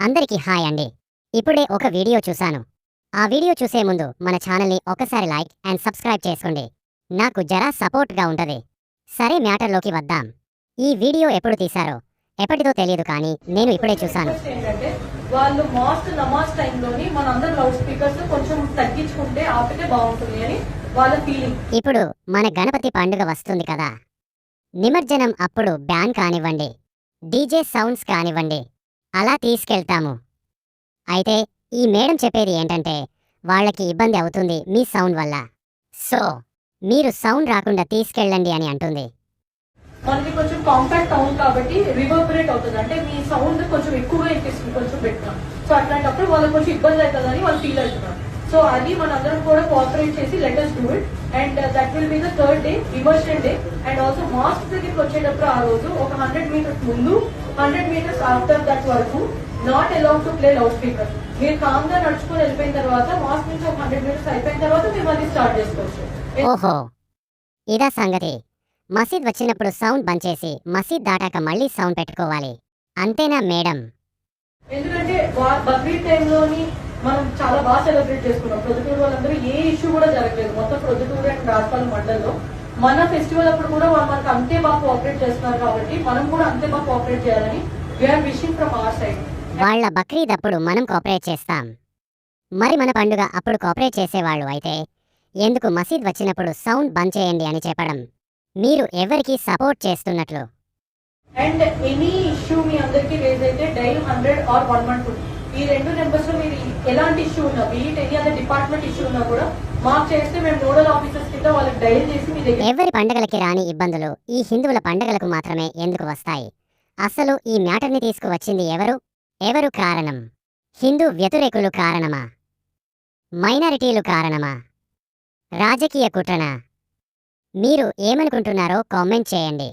అందరికీ హాయ్ అండి. ఇప్పుడే ఒక వీడియో చూశాను. ఆ వీడియో చూసే ముందు మన ఛానల్‌ని ఒక్కసారి లైక్ అండ్ సబ్స్క్రైబ్ చేసుకోండి. నాకు జరా సపోర్ట్‌గా ఉంటది. సరే మ్యాటర్‌లోకి వద్దాం. ఈ వీడియో ఎప్పుడు తీశారో, ఎప్పటిదో తెలియదు కానీ నేను ఇప్పుడే చూశాను. రిక్వెస్ట్ ఏంటంటే వాళ్ళు నమాజ్ టైంలోని మనందరం లౌడ్ స్పీకర్స్ కొంచెం తగ్గించుకుంటే ఆపితే బాగుంటుంది అని వాళ్ళ ఫీలింగ్. ఇప్పుడు మన గణపతి పండుగ వస్తుంది కదా! నిమజ్జనం అప్పుడు బ్యాన్ కానివ్వండి, డీజే సౌండ్స్ కానివ్వండి, అలా తీసుకెళ్తాము. అయితే ఈ మేడం చెప్పేది ఏంటంటే వాళ్ళకి ఇబ్బంది అవుతుంది మీ సౌండ్ వల్ల. సో మీరు సౌండ్ రాకుండా తీసుకెళ్ళండి అని అంటుంది. మనకి కొంచెం కాంపాక్ట్ టౌన్ కాబట్టి రివర్బరేట్ అవుతుంది, అంటే మీ సౌండ్ కొంచెం ఎక్కువగా వినిపిస్తుంది కొంచెం పెట్టినా. సో అట్లాంటప్పుడు వాళ్ళకి కొంచెం ఇబ్బంది అవుతుందని వాళ్ళు ఫీల్ అవుతున్నారు. సో అది మనందరం కూడా కోఆపరేట్ చేసి let us do it. And that will be the third day, immersion day. And also mask దగ్గరికి వచ్చేటప్పుడు ఆ రోజు ఒక 100 మీటర్స్ ముందు, 100 మీటర్స్ ఆఫ్టర్ దట్ వరకు not allowed to play loud speaker. మీరు కామ్ గా నడుచుకొని వెళ్ళిపోయిన తర్వాత మాస్క్ నుంచి ఒక 100 మీటర్స్ అయిపోయిన తర్వాత మీరు మళ్ళీ స్టార్ట్ చేసుకోవచ్చు. ఓహో, ఇదా సంగతి. మసీద్ వచ్చినప్పుడు సౌండ్ బంద్ చేసి మసీద్ దాటాక మళ్ళీ సౌండ్ పెట్టుకోవాలి, అంతేనా మేడం? ఎందుకంటే బక్రీద్ టైంలోని మనం చాలా బాగా సెలబ్రేట్ చేసుకున్నాం. ప్రొద్దుటూరు వాళ్ళందరూ ఏ ఇష్యూ కూడా జరగలేదు. మొత్తం ప్రొద్దుటూరు అండ్ రాజపాలెం మండలంలో మన ఫెస్టివల్ అప్పుడు కూడా వాళ్ళు మనకు అంతే బాగా కోఆపరేట్ చేస్తున్నారు కాబట్టి మనం కూడా అంతే బాగా కోఆపరేట్ చేయాలని we are wishing from our side. వాళ్ళ బక్రీద్ అప్పుడు మనం కోఆపరేట్ చేస్తాం, మరి మన పండుగ అప్పుడు కోఆపరేట్ చేసేవాళ్ళు అయితే ఎందుకు మసీద్ వచ్చినప్పుడు సౌండ్ బంద్ చేయండి అని చెప్పడం? మీరు ఎవరికి సపోర్ట్ చేస్తున్నట్లు? అండ్ ఎనీ ఇష్యూ మీ అందరికీ రేజ్ అయితే డైల్ 100 ఆర్ 112, ఈ రెండు నెంబర్స్ లో మీరు ఎలాంటి ఇష్యూ ఉన్నా, beat any other department issue ఉన్నా కూడా మాకు చేస్తే మేము నోడల్ ఆఫీసర్స్ కింద వాళ్ళకి డైల్ చేసి మీ దగ్గర. ఎవరి పండగలకి రాని ఇబ్బందులు ఈ హిందువుల పండగలకు మాత్రమే ఎందుకు వస్తాయి? అసలు ఈ మ్యాటర్ని తీసుకువచ్చింది ఎవరు? ఎవరు కారణం? హిందూ వ్యతిరేకులు కారణమా? మైనారిటీలు కారణమా? రాజకీయ కుట్రనా? మీరు ఏమనుకుంటున్నారో కామెంట్ చేయండి.